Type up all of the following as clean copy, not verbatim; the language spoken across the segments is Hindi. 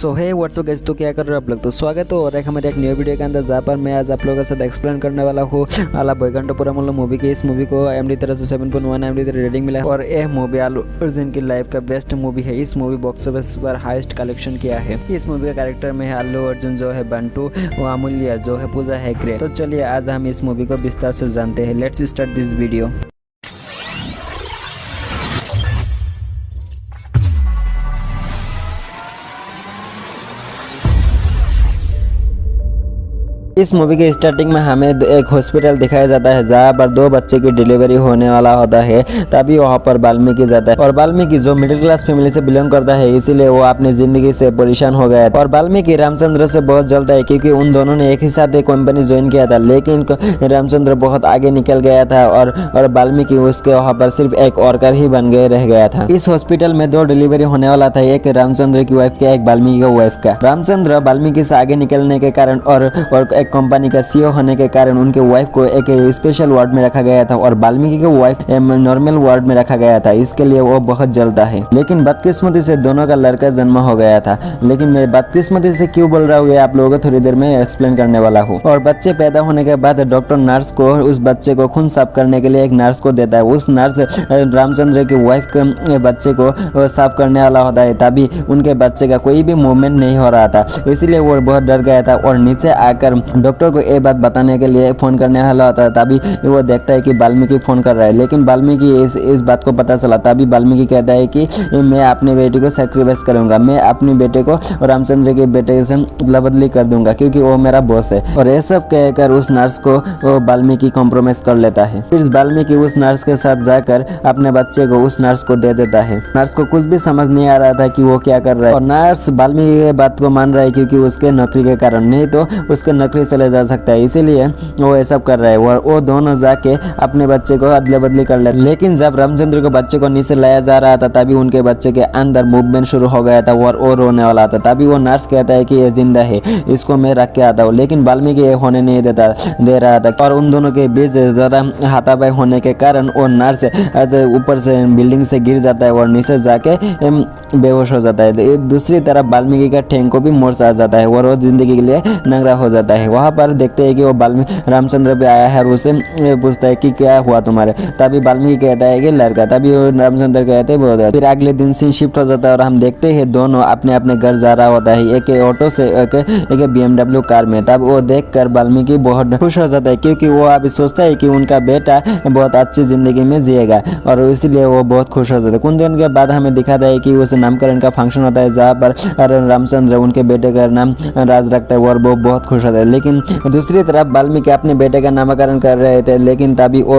सो है व्हाट्सअप गाइस, तो क्या कर रहे हो आप लोग। तो स्वागत हो और एक हमारे एक न्यू वीडियो के अंदर, जहाँ पर मैं आज आप लोगों के साथ एक्सप्लेन करने वाला हूँ आला बैकुंठपुरम मूवी की। इस मूवी को एमडी तरह से 7.1 एमडी रेटिंग मिला और यह मूवी अल्लू अर्जुन की लाइफ का बेस्ट मूवी है। इस मूवी बॉक्स ऑफिस पर हाईएस्ट कलेक्शन किया है। इस मूवी का कैरेक्टर में है अल्लू अर्जुन जो है बंटू, और अमूल्य जो है पूजा हेगड़े। तो चलिए आज हम इस मूवी को विस्तार से जानते हैं। Let's start this video. इस मूवी के स्टार्टिंग में हमें एक हॉस्पिटल दिखाया जाता है, जहाँ पर दो बच्चे की डिलीवरी होने वाला होता है। तभी वहाँ पर वाल्मीकि जाता है और वाल्मीकि जो मिडिल क्लास फैमिली से बिलोंग करता है, इसीलिए वो अपनी जिंदगी से परेशान हो गया और वाल्मीकि रामचंद्र से बहुत जलता है, क्योंकि उन दोनों ने एक ही साथ एक कंपनी ज्वाइन किया था। लेकिन रामचंद्र बहुत आगे निकल गया था और वाल्मीकि उसके वहाँ पर सिर्फ एक वर्कर ही बन गए रह गया था। इस हॉस्पिटल में दो डिलीवरी होने वाला था, एक रामचंद्र की वाइफ का, एक वाल्मीकि की वाइफ का। रामचंद्र वाल्मीकि से आगे निकलने के कारण और कंपनी का सीईओ होने के कारण उनके वाइफ को एक स्पेशल वार्ड में रखा गया था और वाल्मीकि के वाइफ नॉर्मल वार्ड में रखा गया था। इसके लिए वो बहुत जलता है। लेकिन बदकिस्मती से दोनों का लड़का जन्म हो गया था। लेकिन मैं बदकिस्मती से क्यों बोल रहा हूँ, ये आप लोगों को थोड़ी देर में एक्सप्लेन करने वाला हूँ। और बच्चे पैदा होने के बाद डॉक्टर नर्स को उस बच्चे को खून साफ करने के लिए एक नर्स को देता है। उस नर्स रामचंद्र की वाइफ के बच्चे को साफ करने वाला होता है, तभी उनके बच्चे का कोई भी मूवमेंट नहीं हो रहा था। इसीलिए वो बहुत डर गया था और नीचे आकर डॉक्टर को ये बात बताने के लिए फोन करने वाला होता है। तभी वो देखता है कि वाल्मीकि फोन कर रहा है। लेकिन वाल्मीकि इस बात को पता चला। तभी वाल्मीकि कहता है कि मैं अपने बेटे को सैक्रिफाइस करूंगा, मैं अपने बेटे को रामचंद्र के बेटे से बदली कर दूंगा, क्योंकि वो मेरा बॉस है। और ये सब कहकर उस नर्स को वाल्मीकि कॉम्प्रोमाइज कर लेता है। फिर वाल्मीकि उस नर्स के साथ जाकर अपने बच्चे को उस नर्स को दे देता है। नर्स को कुछ भी समझ नहीं आ रहा था कि वो क्या कर रहा है और नर्स वाल्मीकि की बात को मान रहा है, क्योंकि उसके नौकरी के कारण, नहीं तो उसके नौकरी चले जा सकता है। इसीलिए वो ये सब कर रहा है और वो दोनों जाके अपने बच्चे को अदला बदली कर लेते। लेकिन जब रामचंद्र को बच्चे को नीचे लाया जा रहा था, तभी उनके बच्चे के अंदर मूवमेंट शुरू हो गया था और वो रोने वाला था। तभी वो नर्स कहता है कि ये जिंदा है, इसको मैं रख के आता हूँ। लेकिन वाल्मीकि ये होने नहीं दे रहा था और उन दोनों के बीच जरा हाथापाई होने के कारण वो नर्स ऊपर से बिल्डिंग से गिर जाता है और नीचे जाके बेहोश हो जाता है। दूसरी तरफ वाल्मीकि का ठेंग को भी मोर्च आ जाता है और वो जिंदगी के लिए नंगा हो जाता है। वहाँ पर देखते हैं कि वो रामचंद्र पे आया है और उसे पूछता है कि क्या हुआ तुम्हारे। तभी वाल्मीकि कहता है कि लड़का। तभी रामचंद्र कहते हैं बहुत। फिर अगले दिन सीन शिफ्ट हो जाता है और हम देखते हैं दोनों अपने अपने घर जा रहा होता है, एक ऑटो से एक BMW कार में। तब वो देखकर वाल्मीकि बहुत खुश हो जाता है, क्योंकि वो अभी सोचता है कि उनका बेटा बहुत अच्छी जिंदगी में जिएगा और इसलिए वो बहुत खुश हो जाता है। कुछ दिन के बाद हमें दिखाता है कि उस नामकरण का फंक्शन होता है, जहाँ पर रामचंद्र उनके बेटे का नाम राज रखता है और वो बहुत खुश होता है। लेकिन दूसरी तरफ वाल्मीकि अपने बेटे का नामकरण कर रहे थे, लेकिन तभी वो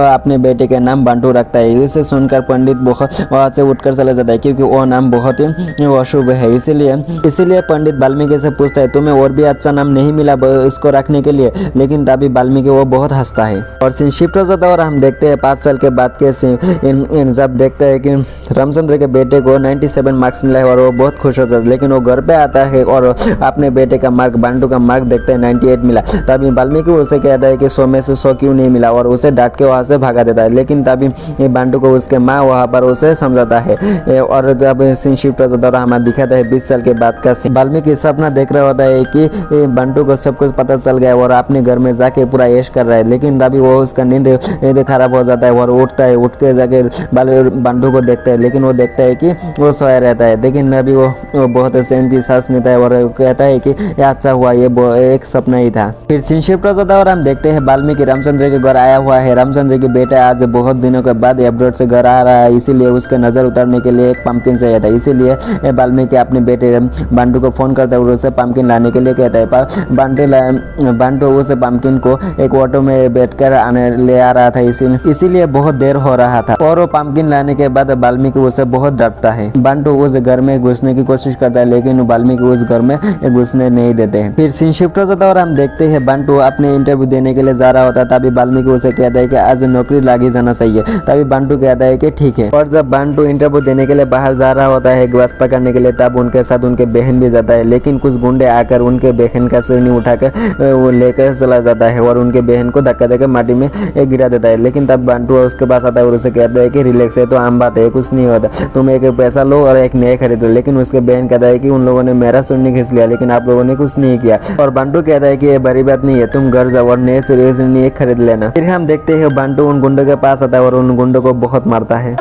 अपने बेटे के नाम बंटू रखता है। इसे सुनकर पंडित बहुत वहां से उठकर चला जाता है, क्योंकि वो नाम बहुत ही अशुभ है। इसीलिए पंडित वाल्मीकि से पूछता है, तुम्हें और भी अच्छा नाम नहीं मिला इसको रखने के लिए। लेकिन तभी वाल्मीकि वो बहुत हंसता है और सीन शिफ्ट हो जाता है और हम देखते हैं 5 साल के बाद के सीन। जब देखते हैं कि रामचंद्र के बेटे को 97 मार्क्स मिला है और वो बहुत खुश होता है। लेकिन वो घर पे आता है और अपने बेटे का मार्क, बंटू का मार्क देखते हैं 98 मिला। तभी वाल्मीकि उसे कहता है कि 100 में से 100 क्यों नहीं मिला और उसे डांट के वहां से भगा देता है। लेकिन तभी बंटू को उसके माँ वहां पर उसे समझाता है और जब सीन शिफ्ट होता है हमें दिखाता है 20 साल के बाद का सीन। वाल्मीकि सपना देख रहा होता है कि बंटू को सब कुछ पता चल गया और अपने घर में जाके पूरा ऐश कर रहा है। लेकिन तभी वो उसका नींद खराब हो जाता है और उठता है, उठ के जाके बंटू को देखता है। लेकिन वो देखता है कि वो सोया रहता है। लेकिन अभी वो बहुत शांति सांस लेता है और कहता है कि अच्छा हुआ, ये एक सपना ही था। फिर सीन शिफ्ट हो जाता है और हम देखते हैं वाल्मीकि रामचंद्र के घर आया हुआ है। रामचंद्र के बेटा आज बहुत दिनों के बाद अब्रॉड से घर आ रहा है, इसीलिए उसके नजर उतारने के लिए एक पंपकिन चाहिए था। इसीलिए वाल्मीकि अपने बेटे बंटू को फोन करता है और उसे पंपकिन लाने के लिए कहता है। पर बंटू उस पंपकिन को एक ऑटो में बैठकर ले आ रहा था, इसीलिए बहुत देर हो रहा था। और वो पंपकिन लाने के बाद वाल्मीकि उसे बहुत डरता है। बंटू उस घर में घुसने की कोशिश करता है, लेकिन वाल्मीकि उस घर में घुसने नहीं देते हैं। फिर सीन शिफ्ट हो जाता जाता है और हम देखते हैं बंटू अपने इंटरव्यू देने के लिए जा रहा होता है। तभी वाल्मीकि उसे कहता है कि आज नौकरी लग ही जाना चाहिए। तभी बंटू कहता है कि ठीक है। और जब बंटू इंटरव्यू देने के लिए बाहर जा रहा होता है बस पकड़ने के लिए, तब उनके साथ उनके बहन भी जाता है, लेकिन कुछ गुंडे आकर उनके बहन का सिरनी उठाकर वो लेकर चला जाता है और उनके बहन को धक्का देकर माटी में गिरा देता है। लेकिन तब बंटू उसके पास आता है और उसे कहता है कि रिलैक्स है, तो आम बात है, कुछ नहीं होता, तुम एक पैसा लो और एक नए खरीदो। लेकिन उसके बहन कहता है कि उन लोगों ने मेरा सिरनी खींच लिया, लेकिन आप लोगों ने कुछ नहीं किया। और बंटू कहता है कि ये बड़ी बात नहीं है, तुम घर जाओ और नए सिरनी एक खरीद लेना। फिर हम देखते हैं बंटू उन गुंडों के पास आता है और उन गुंडों को बहुत मारता है।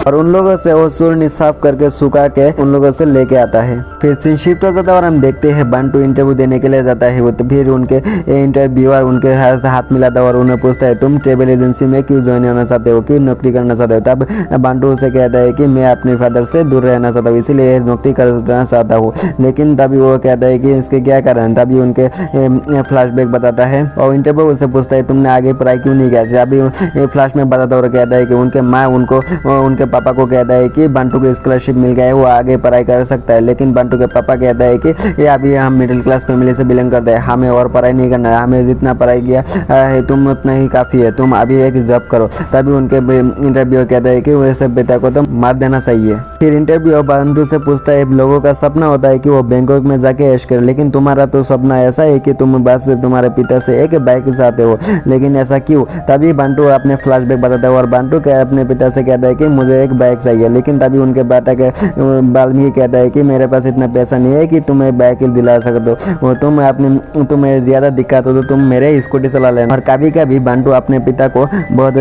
और उन लोगों से वो सुरनी साफ करके सुखा के उन लोगों से लेके आता है। फिर सीन शिफ्ट हो जाता है और हम देखते हैं बंटू इंटरव्यू देने के लिए जाता है। वो तो फिर उनके इंटरव्यूअर उनके हाथ मिलाता है और उन्हें पूछता है तुम ट्रेवल एजेंसी में क्यों ज्वाइन होना चाहते हो, क्यों नौकरी करना चाहते हो। तब बंटू उसे कहता है कि मैं अपने फादर से दूर रहना चाहता हूँ, इसीलिए नौकरी करना चाहता हूँ। लेकिन तभी वो कहता है कि इसके क्या कारण। तभी उनके फ्लैशबैक बताता है और इंटरव्यू उसे पूछता है तुमने आगे पढ़ाई क्यों नहीं किया। तभी फ्लैश में बताता है और कहता है कि उनके माँ उनको उनके पापा को कहता है कि बंटू को स्कॉलरशिप मिल गया है, वो आगे पढ़ाई कर सकता है। लेकिन बंटू के पापा कहता है कि ये अभी हम मिडिल क्लास फैमिली से बिलोंग करते हैं, हमें और पढ़ाई नहीं करना है, हमें जितना पढ़ाई किया है तुम उतना ही काफ़ी है, तुम अभी एक जॉब करो। तभी उनके इंटरव्यू कहता है कि वैसे पिता को तो मार देना चाहिए। फिर इंटरव्यू बंटू से पूछता है लोगों का सपना होता है कि वो बैंकॉक में जाके ऐश करे, लेकिन तुम्हारा तो सपना ऐसा है कि तुम बस तुम्हारे पिता से एक बाइक चाहते हो, लेकिन ऐसा क्यों। तभी बंटू अपने फ्लैशबैक बताता है और बंटू अपने पिता से कहता है कि मुझे एक बाइक चाहिए। लेकिन तभी उनके बेटा के वाल्मीकि कहता है कि मेरे पास इतना पैसा नहीं है कि तुम्हें बाइक दिला सकते हो, तुम्हें ज्यादा दिक्कत हो तो तुम मेरे स्कूटी चला लेना। और कभी कभी बंटू अपने पिता को बहुत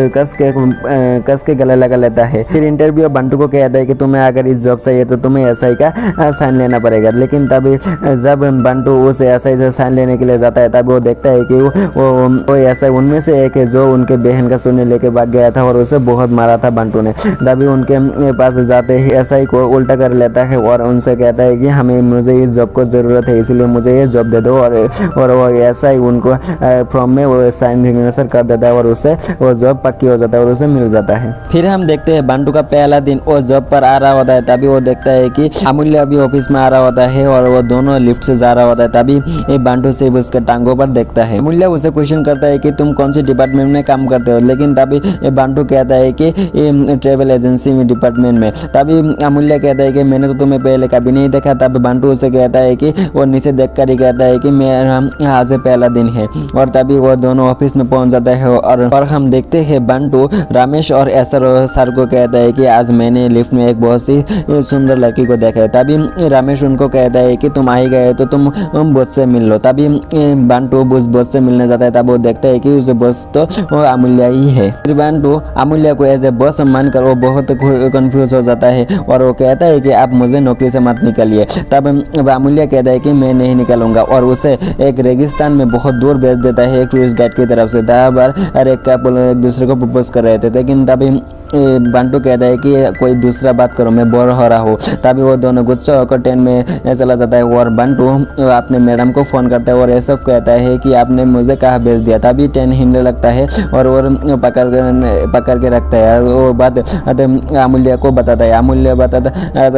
कस के गले लगा लेता है। फिर इंटरव्यू बंटू को कहता है कि तुम्हें अगर इस जॉब चाहिए तो तुम्हें एसआई का साइन लेना पड़ेगा। लेकिन तभी जब बंटू उस एसआई से साइन लेने के लिए जाता है, तब वो देखता है कि वो एसआई उनमें से एक है जो उनके बहन का सोने लेके भाग गया था और उसे बहुत मारा था बंटू ने। तभी उनके पास जाते ही एसआई को उल्टा कर लेता है और उनसे कहता है कि मुझे इस जॉब को ज़रूरत है, इसलिए मुझे ये जॉब दे दो। और वो एसआई उनको फॉर्म में वो साइन सिग्नेचर कर देता है और उससे वो जॉब पक्की हो जाता है और उसे मिल जाता है। फिर हम देखते हैं बंटू का पहला दिन वो जॉब पर आ रहा होता है। तभी वो देखता है कि अमूल्य अभी ऑफिस में आ रहा होता है और वो दोनों लिफ्ट से जा रहा होता है। तभी बंटू से उसके टांगों पर देखता है। अमूल्य उसे क्वेश्चन करता है कि तुम कौन सी डिपार्टमेंट में काम करते हो। लेकिन तभी बंटू कहता है कि ट्रेवल एजेंसी में डिपार्टमेंट में। तभी अमूल्य कहता है कि मैंने तो तुम्हें पहले कभी नहीं देखा। तब बंटू उसे कहता है कि वो नीचे देखकर ही कहता है कि मैं आज से पहला दिन है। और तभी वो दोनों ऑफिस में पहुंच जाता है और हम देखते हैं बंटू रमेश और एसर सर को कहता है कि आज मैंने लिफ्ट में एक बहुत सी सुंदर लड़की को देखा है। तभी रमेश उनको कहता है कि तुम आ ही गए तो तुम बॉस से मिल लो। तभी बंटू उस बॉस से मिलने जाता है। तब वो देखता है कि उस बॉस तो अमूल्य ही है। फिर बंटू अमूल्य को एज ए बॉस मानकर वो बहुत कंफ्यूज हो जाता है और वो कहता है कि आप मुझे नौकरी से मत निकालिए। तब अमूल्य कहता है कि मैं नहीं निकालूंगा और उसे एक रेगिस्तान में बहुत दूर भेज देता है एक टूरिस्ट गाइड की तरफ से। और एक कपल एक दूसरे को प्रपोज कर रहे थे, लेकिन तभी बंटू कहता है कि कोई दूसरा बात करो, मैं बोर हो रहा हूँ। तभी वो दोनों गुस्सा होकर ट्रेन में चला जाता है और बंटू अपने मैडम को फ़ोन करता है और ये सब कहता है कि आपने मुझे कहाँ भेज दिया। तभी ट्रेन हिलने लगता है और वो पकड़ के रखता है और वो बात अमूल्य को बताता है। अमूल्य बताता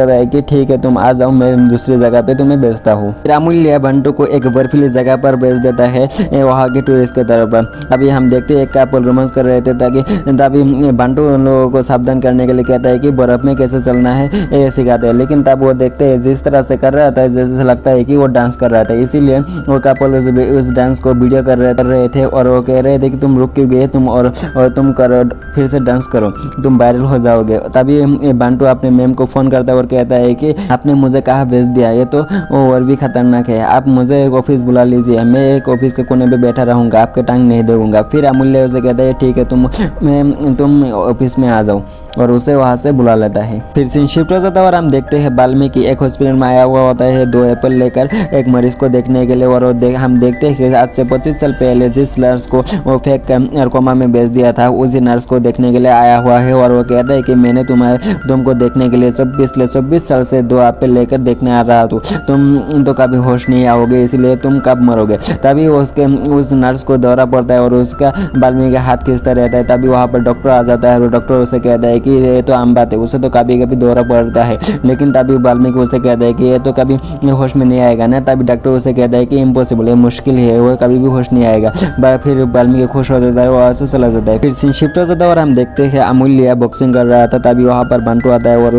है कि ठीक है तुम आ जाओ, मैं दूसरी जगह पे तुम्हें भेजता हूँ। फिर अमूल्य बंटू को एक बर्फीली जगह पर भेज देता है वहाँ के टूरिस्ट की तरफ। अभी हम देखते हैं एक कपल रोमांस कर रहे थे। तभी बंटू उन लोगों को सावधान करने के लिए कहता है कि बर्फ में कैसे चलना है ये सिखाते हैं। लेकिन तब वो देखते हैं जिस तरह से कर रहा था जैसे लगता है कि वो डांस कर रहा था, इसीलिए वो कपल उस डांस को वीडियो कर रहे थे और वो कह रहे थे कि तुम रुक क्यों गए, तुम और तुम करो, फिर से डांस करो, तुम वायरल हो जाओगे। तभी बंटू अपने मैम को फोन करता है और कहता है कि आपने मुझे कहाँ भेज दिया, ये तो और भी खतरनाक है, आप मुझे एक ऑफिस बुला लीजिए, मैं एक ऑफिस के कोने पे बैठा रहूंगा, आपके टांग नहीं दूंगा। फिर अमूल्य उसे कहता है ठीक है तुम ऑफिस में आ जाओ, और उसे वहाँ से बुला लेता है। फिर सीन शिफ्ट हो जाता है और हम देखते हैं वाल्मीकि एक हॉस्पिटल में आया हुआ होता है 2 एप्पल लेकर एक मरीज को देखने के लिए, और हम देखते हैं कि आज से 25 साल पहले जिस नर्स को वो फेंक कर कोमा में भेज दिया था उसी नर्स को देखने के लिए आया हुआ है, और वो कहता है कि मैंने तुमको देखने के लिए पिछले 24 साल से 2 एप्पल लेकर देखने आ रहा हूँ, तुम तो कभी होश नहीं आओगे, इसलिए तुम कब मरोगे। तभी उस नर्स को दौरा पड़ता है और उसका वाल्मीकि का हाथ खींचता रहता है। तभी वहाँ पर डॉक्टर आ जाता है और डॉक्टर उसे कहता है कि ये तो आम बात है, उसे तो कभी कभी दौरा पड़ता है, लेकिन तभी वाल्मीकि उसे कहता है कि ये तो कभी होश में नहीं आएगा ना। तभी डॉक्टर उसे कहता है कि इम्पॉसिबल है, मुश्किल है, वो कभी भी होश नहीं आएगा। फिर वाल्मीकि खुश हो जाता है, वहाँ से चला जाता है। फिर सीन शिफ्ट हो जाता है और हम देखते हैं अमूल्य बॉक्सिंग कर रहा था। तभी वहाँ पर बंटू आता है और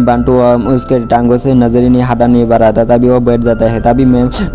बंटू उसके टांगों से नजर ही नहीं हटा नहीं पा रहा था। तभी वो बैठ जाता है। तभी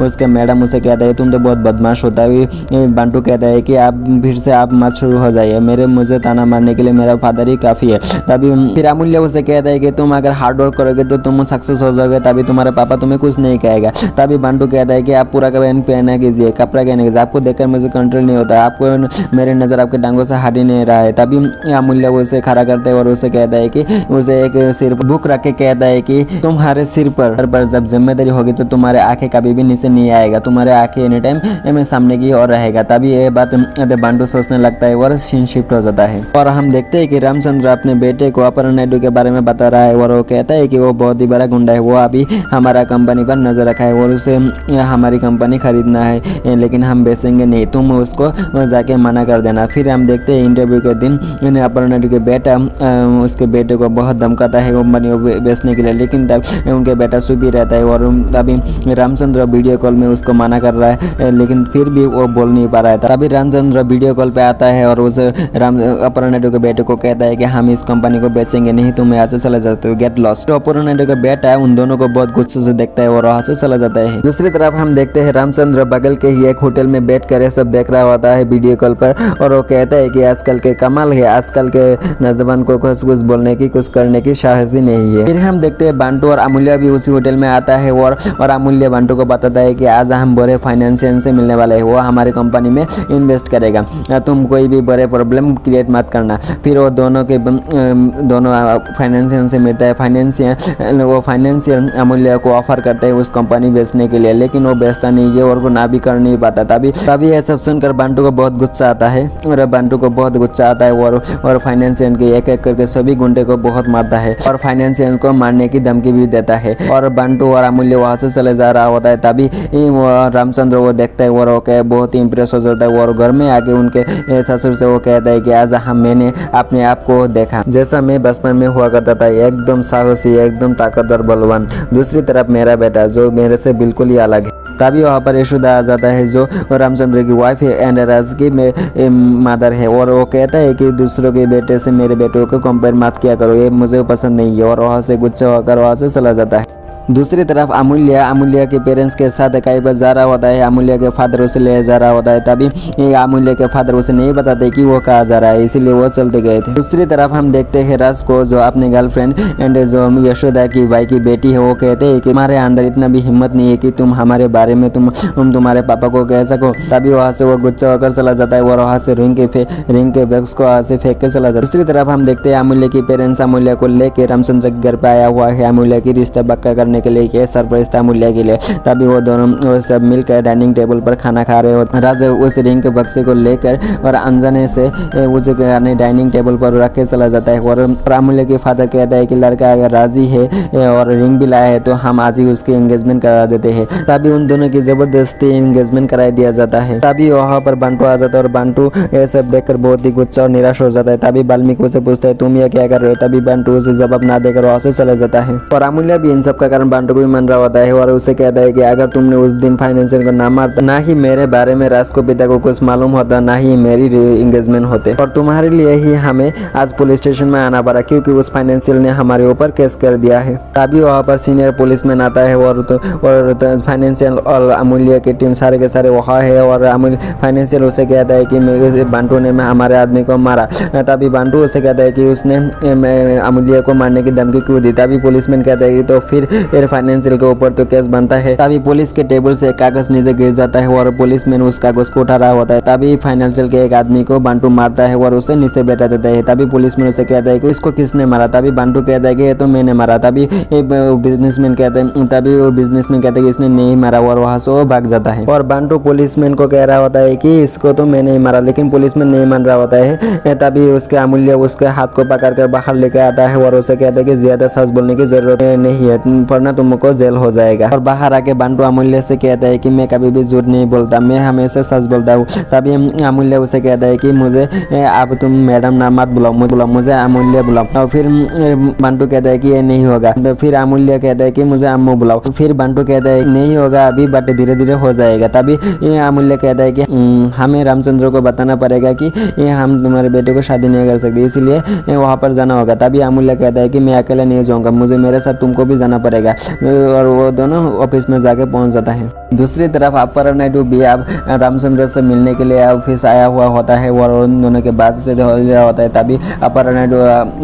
उसके मैडम उसे कहता है तुम तो बहुत बदमाश होता है। बंटू कहता है कि आप फिर से आप मत शुरू हो जाइए, मुझे ताना मारने के लिए मेरा फादर ही काफ़ी है। तभी फिर अमूल्य उसे कहता है कि तुम अगर हार्ड वर्क करोगे तो तुम सक्सेस हो जाओगे, तभी तुम्हारा पापा तुम्हें कुछ नहीं कहेगा। तभी बंटू कहता है कि आप पूरा पहना कीजिए, कपड़ा कहने कीजिए, आपको देखकर मुझे कंट्रोल नहीं होता, आपको मेरी नज़र आपके टांगों से हट ही नहीं रहा है। तभी अमूल्य उसे खड़ा करता है और उसे कहता है कि उसे एक सिर पर बुक रख के कहता है कि तुम्हारे सिर पर जब जिम्मेदारी होगी तो तुम्हारे आंखें कभी भी नीचे नहीं आएगा, तुम्हारे आंखें एनी टाइम सामने की ओर रहेगा। तभी ये बात बंटू सोचने लगता है और सीन शिफ्ट हो जाता है। और हम देखते हैं कि रामचंद्र अपने बेटे को अपहरण नायडू के बारे में बता रहा है और वो कहता है कि वो बहुत ही बड़ा गुंडा है, वो अभी हमारा कंपनी पर नजर रखा है और उसे हमारी कंपनी खरीदना है, लेकिन हम बेचेंगे नहीं, तुम उसको जाके मना कर देना। फिर हम देखते हैं इंटरव्यू के दिन अपहरण नायडू के बेटा उसके बेटे को बहुत धमकाता है कंपनी को बेचने के लिए, लेकिन तब उनके बेटा चुप ही रहता है और तभी रामचंद्र वीडियो कॉल में उसको मना कर रहा है, लेकिन फिर भी वो बोल नहीं पा रहा है। तभी रामचंद्र वीडियो कॉल पे आता है और उस अपहरण नायडू के बेटे को कहता है कि हम इस कंपनी को बेचेंगे नहीं, तुम यहाँ से चले जाते हो, गेट लॉस्ट। तो अपहरण नायडू का बेटा उन दोनों को बहुत गुस्से से देखता है और वहाँ से चला जाता है। दूसरी तरफ हम देखते हैं रामचंद्र बगल के ही एक होटल में बैठ कर सब देख रहा होता है वीडियो कॉल पर, और वो कहता है कि आजकल के कमाल है, आजकल के नौजवान को कुछ बोलने की कुछ करने की साहस ही नहीं है। फिर हम देखते हैं बंटू और अमूल्य भी उसी होटल में आता है और अमूल्य बंटू को बताता है कि आज हम बड़े फाइनेंशियल से मिलने वाले हैं, वो हमारी कंपनी में इन्वेस्ट करेगा, तुम कोई भी बड़े प्रॉब्लम क्रिएट मत करना। फिर वो दोनों फाइनेंशियल से मिलता है। फाइनेंशियल अमूल्य को ऑफर करते हैं उस कंपनी बेचने के लिए, लेकिन वो बेचता नहीं है और वो ना भी कर नहीं पाता। तभी ये सब सुनकर बंटू को बहुत गुस्सा आता है और फाइनेंशियल के एक करके सभी गुंडे को बहुत मारता है और फाइनेंशियल को मारने की धमकी भी देता है और बंटू और अमूल्य वहाँ से चले जा रहा होता है। तभी रामचंद्र वो देखता है और वो बहुत ही इंप्रेस हो जाता है और घर में आके उनके ससुर से वो कहता है कि आज मैंने अपने आप को देखा जैसा मैं बचपन में हुआ करता था, एकदम साहसी, एकदम ताकतवर, बलवान। दूसरी तरफ मेरा बेटा जो मेरे से बिल्कुल ही अलग है। तभी वहाँ पर यशोदा आ जाता है जो रामचंद्र की वाइफ है एंड राजकी में मदर है, और वो कहता है कि दूसरों के बेटे से मेरे बेटों को कंपेयर मत किया करो, ये मुझे पसंद नहीं है, और वहाँ से गुस्सा होकर वहाँ से चला जाता है। दूसरी तरफ अमूल्य के पेरेंट्स के साथ कहीं पर जा रहा होता है, अमूल्य के फादर उसे ले जा रहा होता है। तभी अमूल्य के फादर उसे नहीं बताते कि वो कहाँ जा रहा है, इसीलिए वो चलते गए थे। दूसरी तरफ हम देखते हैं राज को जो अपने गर्लफ्रेंड एंड जो यशोदा की भाई की बेटी है वो कहते हैं कि तुम्हारे अंदर इतना भी हिम्मत नहीं है कि तुम हमारे बारे में तुम तुम्हारे पापा को कह सको। तभी वहाँ से वो गुस्सा होकर चला जाता है और वहाँ से रिंग के बैग्स को वहाँ से फेंक के चला जाता है। दूसरी तरफ हम देखते हैं अमूल्य की पेरेंट्स अमूल्य को लेकर रामचंद्र के घर पे आया हुआ है, अमूल्य की रिश्ता पक्का करने के लिए, ये सरप्राइज था अमूल्य के लिए। तभी वो दोनों वो सब मिलकर डाइनिंग टेबल पर खाना खा रहे होते। राज उस रिंग के बक्से को लेकर और अनजाने से उसे डाइनिंग टेबल पर रख के चला जाता है और अमूल्य के फादर कहता है कि लड़का अगर राजी है और रिंग भी लाया है तो हम आज ही उसकी एंगेजमेंट करा देते हैं। तभी उन दोनों की जबरदस्ती एंगेजमेंट करा दिया जाता है। तभी वहाँ पर बंटू आ जाता है और बंटू ये सब देखकर बहुत ही गुस्सा और निराश हो जाता है। तभी वाल्मीकि उसे पूछता है तुम ये क्या कर रहे हो। तभी बंटू उसे जवाब ना देकर वहाँ से चला जाता है और अमूल्य भी इन सब का कारण बंटू को भी मान रहा होता है और उसे कहता है कि अगर तुमने उस दिन फाइनेंशियल को ना मारता, ना ही मेरे बारे में राज को पिता को कुछ मालूम होता, ना ही मेरी एंगेजमेंट होते, और तुम्हारे लिए ही हमें आज पुलिस स्टेशन में आना पड़ा क्योंकि उस फाइनेंशियल ने हमारे ऊपर केस कर दिया है। तभी वहाँ पर सीनियर पुलिसमैन आता है और फाइनेंशियल और अमूल्य की टीम सारे के सारे वहाँ है और फाइनेंशियल उसे कहता है कि मेरे बंटू ने हमारे आदमी को मारा। तभी बंटू उसे कहता है कि उसने अमूल्य को मारने की धमकी क्यों दी। तभी पुलिसमैन कहता है कि तो फिर फिर फाइनेंशियल के ऊपर तो केस बनता है। तभी पुलिस के टेबल से एक कागज नीचे गिर जाता है और पुलिसमैन उस कागज को उठा रहा होता है। तभी फाइनेंशियल के एक आदमी को बंटू मारता है और उसे नीचे बैठा देता है। तभी पुलिसमैन उसे कहता है कि इसको किसने मारा। तभी बंटू कहता है कि ये तो मैंने मारा। तभी बिजनेसमैन कहते हैं कि इसने नहीं मारा और वहां से वो भाग जाता है। और बंटू पुलिसमैन को कह रहा होता है कि इसको तो मैंने ही मारा, लेकिन पुलिसमैन नहीं मान रहा होता है। तभी उसके अमूल्य उसके हाथ को पकड़ कर बाहर लेके आता है और उसे कहता है कि ज्यादा सच बोलने की जरूरत नहीं है, वरना तुमको जेल हो जाएगा। और बाहर आके बंटू अमूल्य से कहता है कि मैं कभी भी झूठ नहीं बोलता, मैं हमेशा सच बोलता हूँ। तभी अमूल्य उसे कहता है कि मुझे अब तुम मैडम नाम मत बुलाओ, मुझे अमूल्य बुलाओ। और फिर बंटू कहता है कि ये नहीं होगा। तो फिर अमूल्य कहता है कि मुझे अम्मू बुलाओ। फिर बंटू कहता है नहीं होगा अभी, बट धीरे धीरे हो जाएगा। तभी अमूल्य कहता है कि हमें रामचंद्र को बताना पड़ेगा कि हम तुम्हारे बेटे को शादी नहीं कर सकते, इसलिए वहाँ पर जाना होगा। तभी अमूल्य कहता है कि मैं अकेला नहीं जाऊँगा, मुझे मेरे साथ तुमको भी जाना पड़ेगा। और वो दोनों ऑफिस में जाके पहुँच जाता है। दूसरी तरफ अपर नायडू भी अब रामचंद्र से मिलने के लिए ऑफिस आया हुआ होता है और उन दोनों के बात से हो गया होता है। तभी अपर नायडू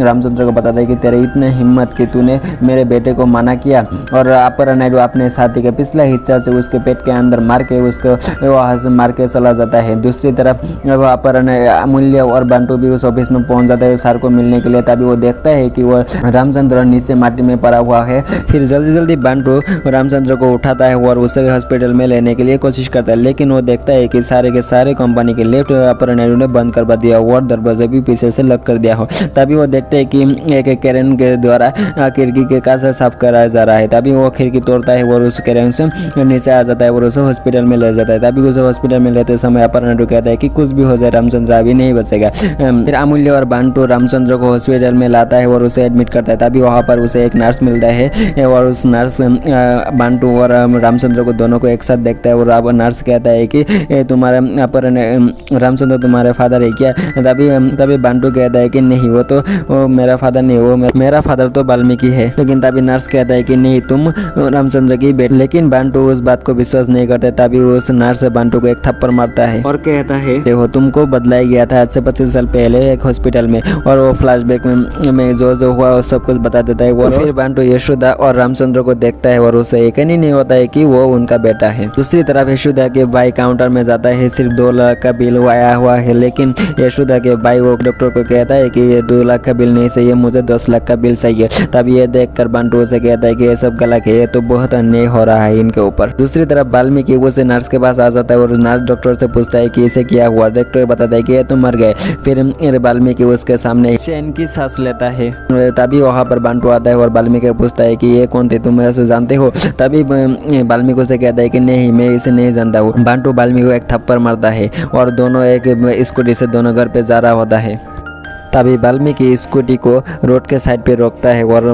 रामचंद्र को बताता है कि तेरे इतने हिम्मत कि तूने मेरे बेटे को मना किया। और अपर नायडू अपने साथी के पिछला हिस्सा से उसके पेट के अंदर मार के उसको वहाँ से मार के चला जाता है। दूसरी तरफ अपर अमूल्य और बंटू भी उस ऑफिस में पहुंच जाता है सर को मिलने के लिए। तभी वो देखता है कि वो रामचंद्र नीचे माटी में पड़ा हुआ है। फिर जल्दी जल्दी बंटू रामचंद्र को उठाता है और उसे हॉस्पिटल में लेने के लिए कोशिश करता है, लेकिन वो देखता है कि सारे के सारे कंपनी के लिफ्ट अपर नायडू ने बंद करवा दिया और दरवाजे भी पीछे से लॉक कर दिया हो। तभी वो देखते हैं कि एक कैरन के द्वारा खिड़की के कांच साफ कराया जा रहा है। तभी वो खिड़की तोड़ता है और उस कैरन से नीचे आ जाता है और उसे हॉस्पिटल में ले जाता है। तभी उसे हॉस्पिटल में लेते समय अपर नायडू कहता है कि कुछ भी हो जाए रामचंद्र अभी नहीं बचेगा। फिर अमूल्य और बंटू रामचंद्र को हॉस्पिटल में लाता है और उसे एडमिट करता है। तभी वहाँ पर उसे एक नर्स मिलता है और उस नर्स बंटू और रामचंद्र को दोनों को एक साथ देखता है और अब नर्स कहता है कि तुम्हारा अपर रामचंद्र तुम्हारे फादर है क्या। तभी बंटू कहता है कि नहीं, वो मेरा फादर नहीं, वो मेरा फादर तो वाल्मीकि है। लेकिन तभी नर्स कहता है कि नहीं, तुम रामचंद्र की बेटी। लेकिन बंटू उस बात को विश्वास नहीं करता। तभी उस नर्स बंटू को एक थप्पड़ मारता है और कहता है देखो तुमको बदलाया गया था आज से 25 साल पहले एक हॉस्पिटल में। और वो फ्लैशबैक में जो हुआ वो सब कुछ बता देता है। वो फिर बंटू यशोदा और रामचंद्र को देखता है और उसे यकीन ही नहीं होता है कि वो उनका बेटा है। दूसरी तरफ यशोदा के भाई काउंटर में जाता है, सिर्फ 2 लाख का बिल आया हुआ है। लेकिन यशोदा के भाई वो डॉक्टर को कहता है कि ये 2 लाख का बिल नहीं चाहिए, मुझे 10 लाख का बिल चाहिए। तभी ये देखकर बंटू से कहता है कि ये सब गलत है, ये तो बहुत अन्याय हो रहा है इनके ऊपर। दूसरी तरफ वाल्मीकि वो से नर्स के पास आ जाता है और नर्स डॉक्टर से पूछता है कि इसे क्या हुआ। डॉक्टर बताता है कि ये तो मर गए। फिर वाल्मीकि उसके सामने चैन की सांस लेता है। तभी वहाँ पर बंटू आता है और वाल्मीकि पूछता है कि ये कौन थे, तुम ऐसे जानते हो। तभी वाल्मीकि से कहता है कि नहीं, मैं इसे नहीं जानता हूँ। बंटू वाल्मीकि को एक थप्पड़ मारता है और दोनों एक स्कूटी से दोनों घर पे जा रहा होता है। तभी वाल्मीकि स्कूटी को रोड के साइड पे रोकता है और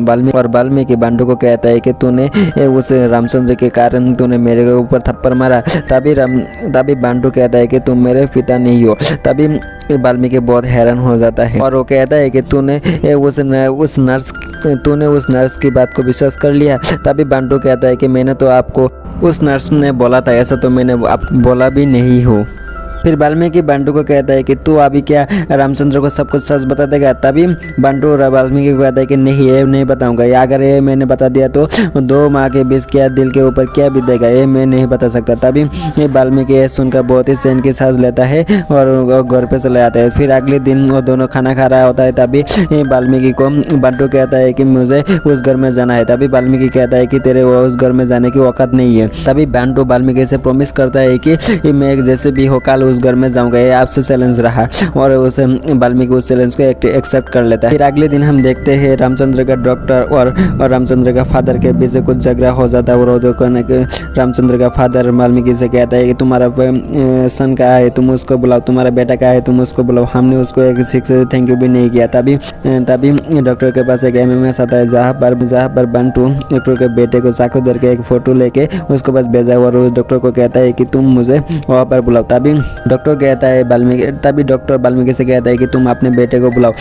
वाल्मीकि बंटू को कहता है कि तूने उस रामचंद्र के कारण तूने मेरे ऊपर थप्पड़ मारा। तभी बंटू कहता है कि तुम मेरे पिता नहीं हो। तभी वाल्मीकि बहुत हैरान हो जाता है और वो कहता है कि तूने उस नर्स की बात को विश्वास कर लिया। तभी बंटू कहता है कि मैंने तो आपको उस नर्स ने बोला था, ऐसा तो मैंने आपको बोला भी नहीं हो। फिर वाल्मीकि बंटू को कहता है कि तू अभी क्या रामचंद्र को सब कुछ सच बता देगा। तभी बंटू वाल्मीकि को कहता है कि नहीं, ये नहीं बताऊंगा। अगर ये मैंने बता दिया तो 2 माँ के बीच क्या दिल के ऊपर क्या बीतेगा, ये मैं नहीं बता सकता। तभी वाल्मीकि ये सुनकर बहुत ही चैन की सांस लेता है और घर पे चले जाता है। फिर अगले दिन वो दोनों खाना खा रहा होता है। तभी वाल्मीकि को बंटू कहता है कि मुझे उस घर में जाना है। तभी वाल्मीकि कहता है कि तेरे वो उस घर में जाने की औकात नहीं है। तभी बंटू वाल्मीकि से प्रॉमिस करता है कि मैं जैसे भी हो कल उस घर में जाऊंगा, ये आपसे चैलेंज रहा। और उसे वाल्मीकि उस चैलेंज को एक्सेप्ट कर लेता है। फिर अगले दिन हम देखते हैं रामचंद्र का डॉक्टर और रामचंद्र का फादर के बीच कुछ झगड़ा हो जाता है। और रामचंद्र का फादर वाल्मीकि से कहता है कि तुम्हारा सन कहाँ है, तुम उसको बुलाओ, तुम्हारा बेटा कहाँ है, तुम उसको बुलाओ। हमने उसको एक से थैंक यू भी नहीं किया। तभी डॉक्टर के पास एक MMS आता है जहाँ पर बंटू डॉक्टर के बेटे को चाकू दे के एक फोटो लेके उसके पास भेजा और डॉक्टर को कहता है कि तुम मुझे वहाँ पर बुलाओ। तभी डॉक्टर कहता है वाल्मीकि, तभी डॉक्टर वाल्मीकि से कहता है कि तुम अपने बेटे को बुलाओ।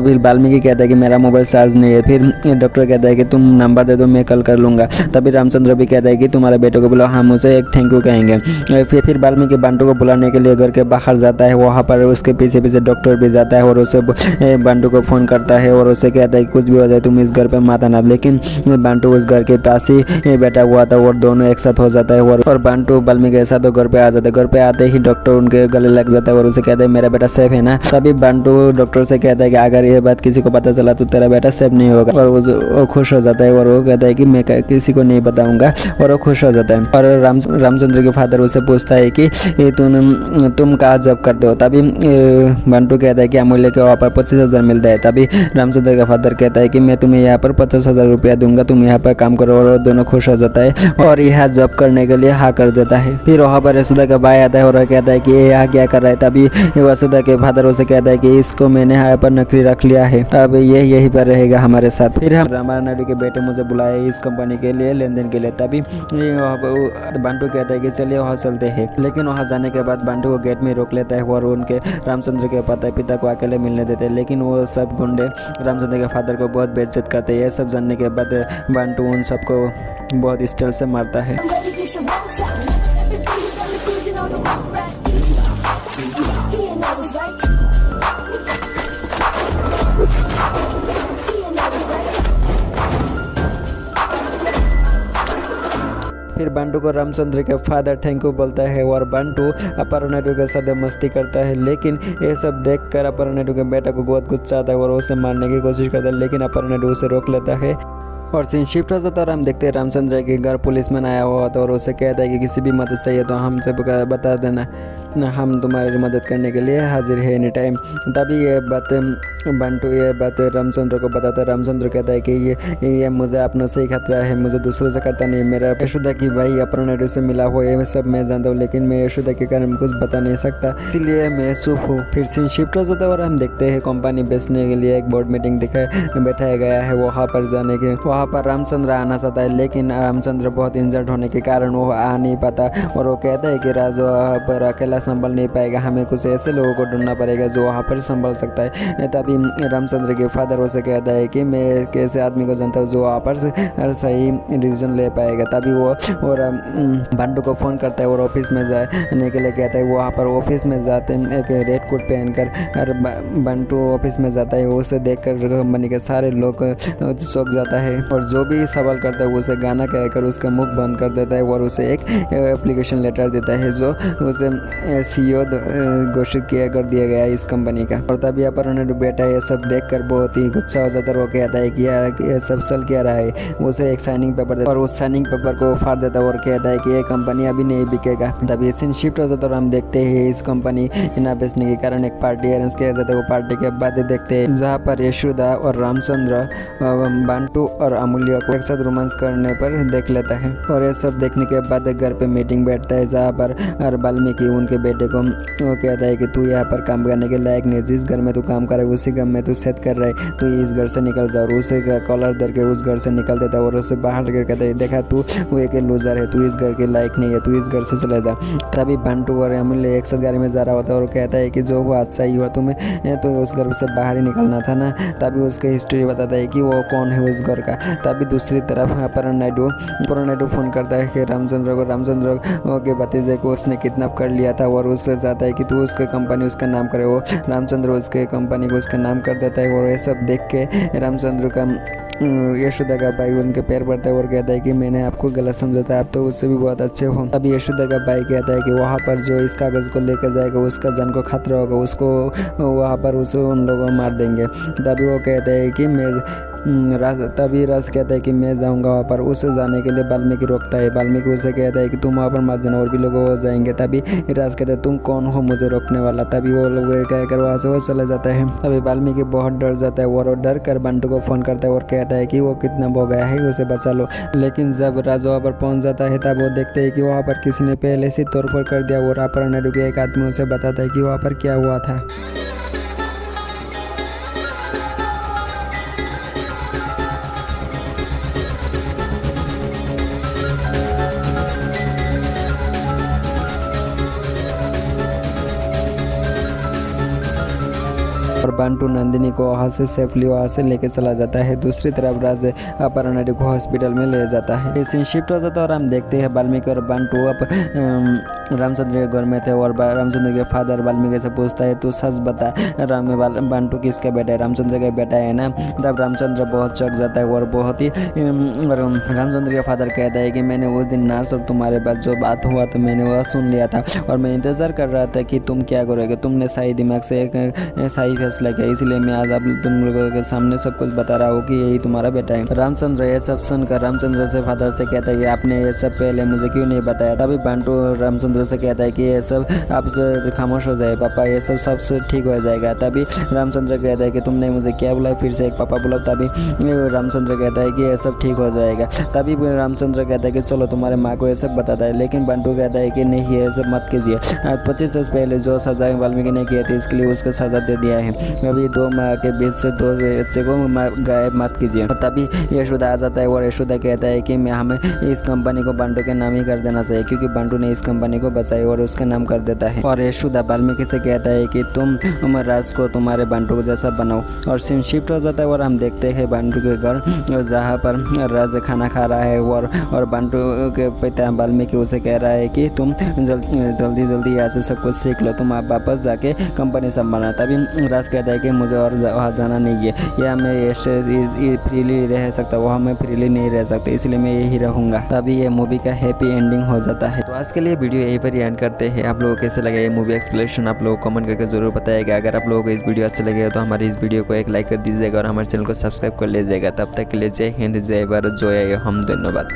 फिर वाल्मीकि कहता है कि मेरा मोबाइल चार्ज नहीं है। फिर डॉक्टर कहता है कि तुम नंबर दे दो, मैं कल कर लूँगा। तभी रामचंद्र भी कहता है कि तुम्हारे बेटे को बुलाओ, हम उसे एक थैंक यू कहेंगे। फिर वाल्मीकि बंटू को बुलाने के लिए घर के बाहर जाता है। वहाँ पर उसके पीछे पीछे डॉक्टर भी जाता है और उसे बंटू को फ़ोन करता है और उसे कहता है कि कुछ भी हो जाए तुम इस घर पे मत आना। लेकिन बंटू उस घर के पास ही बैठा हुआ था और दोनों एक साथ हो जाता है और बंटू वाल्मीकि के साथ घर पे आ जाता है। घर पे आते ही डॉक्टर उनके गले लग जाता है और उसे कहता है मेरा बेटा सेफ है ना। तभी बंटू डॉक्टर से कहता है कि अगर ये बात किसी को पता चला तो तेरा बेटा सेफ नहीं होगा। और वो खुश हो जाता है और वो कहता है कि मैं किसी को नहीं बताऊंगा और वो खुश हो जाता है। और रामचंद्र के फादर उसे पूछता है कि तुम कहाँ जॉब करते हो। तभी बंटू कहता है कि अमूल्य के वहाँ पर 25,000 मिलता है। तभी रामचंद्र का फादर कहता है कि मैं तुम्हें यहाँ पर 50,000 रुपया दूंगा, तुम यहाँ पर काम करो। और दोनों खुश हो जाता है और यहाँ जॉब करने के लिए हाँ कर देता है। फिर वहाँ पर यशोदा का भाई आता है और कहता है कि ये यहाँ क्या कर रहा है। तभी यशोदा के फादर उसे कहता है कि इसको मैंने यहाँ पर नौकरी रख लिया है, अब ये यहीं पर रहेगा हमारे साथ। फिर हम रामारायण नायडू के बेटे मुझे बुलाए इस कंपनी के लिए लेन देन के लिए। तभी बंटू कहता है कि चलिए वहाँ चलते हैं। लेकिन वहाँ जाने के बाद बंटू को गेट में रोक लेता है और उनके रामचंद्र के पिता को अकेले मिलने देते हैं। लेकिन वो सब गुंडे रामचंद्र के फादर को बहुत बेइज्जत करते हैं। ये सब जानने के बाद बंटू उन सबको बहुत स्टाइल से मारता है। फिर बंटू को रामचंद्र के फादर थैंक यू बोलता है और बंटू अपर्णा नायडू के साथ मस्ती करता है। लेकिन ये सब देखकर अपर्णा नायडू के बेटा को बहुत गुस्सा आता है और उसे मारने की कोशिश करता है। लेकिन अपर्णा नायडू उसे रोक लेता है और सीन शिफ्ट हो जाता है। हम देखते हैं रामचंद्र के घर पुलिसमैन आया हुआ होता है और उसे कहता है कि किसी भी मदद चाहिए तो हमसे बता देना, हम तुम्हारी मदद करने के लिए हाजिर है एनी टाइम। तभी बंटू ये बात रामचंद्र को बताता है। रामचंद्र कहता है कि ये मुझे अपनों से ही खतरा है, मुझे दूसरों से करता नहीं। मेरा यशोदा की भाई अपर्णा नायडू से मिला हुआ ये सब मैं जानता हूँ, लेकिन मैं यशोदा के कारण कुछ बता नहीं सकता, इसलिए मैं चुप हूँ। फिर सीन शिफ्ट हो जाता है और हम देखते हैं कंपनी बेचने के लिए एक बोर्ड मीटिंग बैठाया गया है। वहाँ पर रामचंद्र आना चाहता है, लेकिन रामचंद्र बहुत इंजर्ड होने के कारण वो आ नहीं पाता और वो कहता है कि राज वहाँ पर अकेला संभल नहीं पाएगा, हमें कुछ ऐसे लोगों को ढूंढना पड़ेगा जो वहाँ पर संभल सकता है। तभी रामचंद्र के फादर उसे कहता है कि मैं कैसे आदमी को जानता हूँ जो वहाँ पर सही डिसीजन ले पाएगा। तभी वो और बंटू को फ़ोन करता है और ऑफिस में जाने के लिए कहता है। वहाँ पर ऑफिस में जाते हैं एक रेड कोट पहनकर बंटू ऑफिस में जाता है। उसे देखकर कंपनी के सारे लोग चौंक जाता है और जो भी सवाल करता है उसे गाना कहकर उसका मुख बंद कर देता है और उसे एक एप्लीकेशन लेटर देता है जो उसे CEO घोषित कर दिया गया है इस कंपनी का। और तभी अपर्णा नायडू बेटा ये सब देखकर बहुत ही गुस्सा हो जाता है। वो कहता है कि ये सब चल क्या रहा है। उसे एक साइनिंग पेपर देता है और उस साइनिंग पेपर को फाड़ देता है और कहता है कि ये कंपनी अभी नहीं बिकेगा। तभी सीन शिफ्ट हो जाता है और हम देखते हैं इस कंपनी ना बेचने के कारण एक पार्टी अरेंज किया जाता है। वो पार्टी के बाद देखते हैं जहाँ पर यशोदा और रामचंद्र बंटू और अमूल्य को एक साथ रोमांस करने पर देख लेता है। और ये सब देखने के बाद घर पे मीटिंग बैठता है जहाँ पर वाल्मीकि उनके बेटे को वो कहता है कि तू यहाँ पर काम करने के लायक नहीं, जिस घर में तू काम कर रहा है उसी घर में तू सेट कर रहा है, तू इस घर से निकल जा। और उसे कॉलर दर के उस घर से निकल देता है और उसे बाहर लेकर कहता है देखा तू वो एक लूजर है, तू इस घर के लायक नहीं है, तू इस घर से चले जा। तभी बंटू और अमूल्य एक साथ गाड़ी में जा रहा होता है और कहता है कि जो हुआ अच्छा ही हुआ, तुम्हें तो उस घर से बाहर ही निकलना था ना। तभी उसकी हिस्ट्री बताता है कि वो कौन है उस घर का। तभी दूसरी तरफ अपर्णा नायडू फोन करता है कि रामचंद्र के भतीजे को उसने किडनैप कर लिया था और उससे चाहता है कि तू उसके कंपनी उसका नाम करे। वो रामचंद्र उसके कंपनी को उसका नाम कर देता है और ये सब देख के रामचंद्र का यशोदा का भाई उनके पैर पड़ता है और कहता है कि मैंने आपको गलत समझा था, आप तो उससे भी बहुत अच्छे हो। अभी यशोदा का भाई कहता है कि वहाँ पर जो इस कागज़ को लेकर जाएगा उसका जान को खतरा होगा, उसको वहाँ पर उसे उन लोगों मार देंगे। तभी वो कहता है कि तभी राज कहता है कि मैं जाऊंगा वहाँ पर। उसे जाने के लिए वाल्मीकि रोकता है। वाल्मीकि उसे कहता है कि तुम वहाँ पर मत जाना, और भी लोग हो जाएंगे। तभी राज कहता है तुम कौन हो मुझे रोकने वाला। तभी वो लोग कहकर वहाँ से वो चला जाता है। तभी वाल्मीकि बहुत डर जाता है और वो डर कर बंटू को फ़ोन करता है और कहता है कि वो किडनैप हो गया है, उसे बचा लो। लेकिन जब राज वहाँ पर पहुँच जाता है तब वो देखते हैं कि वहाँ पर किसी ने पहले से तोड़फोड़ कर दिया और अपर्णा नायडू के एक आदमी उसे बताता है कि वहाँ पर क्या हुआ था। बांटू नंदिनी को वहाँ से सेफली वहाँ से लेके चला जाता है। दूसरी तरफ राज अपहरण को हॉस्पिटल में ले जाता है। इस सीन शिफ्ट हो जाता है और हम देखते हैं वाल्मीकि और बांटू अब रामचंद्र के घर में थे और रामचंद्र के फादर वाल्मीकि से पूछता है, तू सच बता बांटू किसका बेटा है? रामचंद्र का बेटा है ना। तब रामचंद्र बहुत चौंक जाता है और बहुत ही रामचंद्र के फादर कहता है कि मैंने उस दिन नर्स और तुम्हारे पास जो बात हुआ तो मैंने वह सुन लिया था और मैं इंतज़ार कर रहा था कि तुम क्या करोगे। तुमने सही दिमाग से एक सही फैसला किया, इसलिए मैं आज अब तुम लोगों के सामने सब कुछ बता रहा हूँ कि यही तुम्हारा बेटा है। रामचंद्र ये सब सुनकर रामचंद्र से फादर से कहता है कि आपने ये सब पहले मुझे क्यों नहीं बताया। तभी बांटू रामचंद्र से कहता है कि ये सब आप खामोश हो जाए पापा, ये सब ठीक हो जाएगा। तभी रामचंद्र कहता है कि तुमने मुझे क्या बुलाया, फिर से एक पापा बुलाओ। तभी रामचंद्र कहता है कि ये सब ठीक हो जाएगा। तभी रामचंद्र कहता है कि चलो तुम्हारे माँ को ये सब बताता है, लेकिन बांटू कहता है कि नहीं ये सब मत कीजिए। 25 वर्ष पहले जो सजा वाल्मीकि ने की थी इसके लिए उसको सजा दे दिया है। अभी दो माँ के बीच से दो बच्चे को गायब मत कीजिए। तभी यशोदा आ जाता है और यशोदा कहता है कि हमें इस कंपनी को बांटू के नाम ही कर देना चाहिए, क्योंकि बांटू ने इस कंपनी को बचाई और उसका नाम कर देता है। और यशोदा वाल्मीकि से कहता है कि तुम राज को तुम्हारे बांटू जैसा बनाओ। और सीन शिफ्ट हो जाता है और हम देखते हैं बांटू के घर जहाँ पर राज खाना खा रहा है और बांटू के पिता वाल्मीकि उसे कह रहा है कि तुम जल्दी यहाँ से सब कुछ सीख लो, तुम आप वापस जाके कंपनी संभालना। तभी राज कहता है कि मुझे और वहाँ जाना नहीं है, या मैं फ्रीली रह सकता, वहाँ मैं फ्रीली नहीं रह सकता, इसलिए मैं यही रहूँगा। तभी ये मूवी का हैप्पी एंडिंग हो जाता है। तो आज के लिए वीडियो यहीं पर एंड करते हैं। आप लोगों को कैसे लगा ये मूवी एक्सप्लेनेशन आप लोग कमेंट करके जरूर बताइएगा। अगर आप लोगों को इस वीडियो अच्छा लगे तो हमारी इस वीडियो को एक लाइक कर दीजिएगा और हमारे चैनल को सब्सक्राइब कर लीजिएगा। तब तक के लिए जय हिंद, जय भारत, जय हम, धन्यवाद।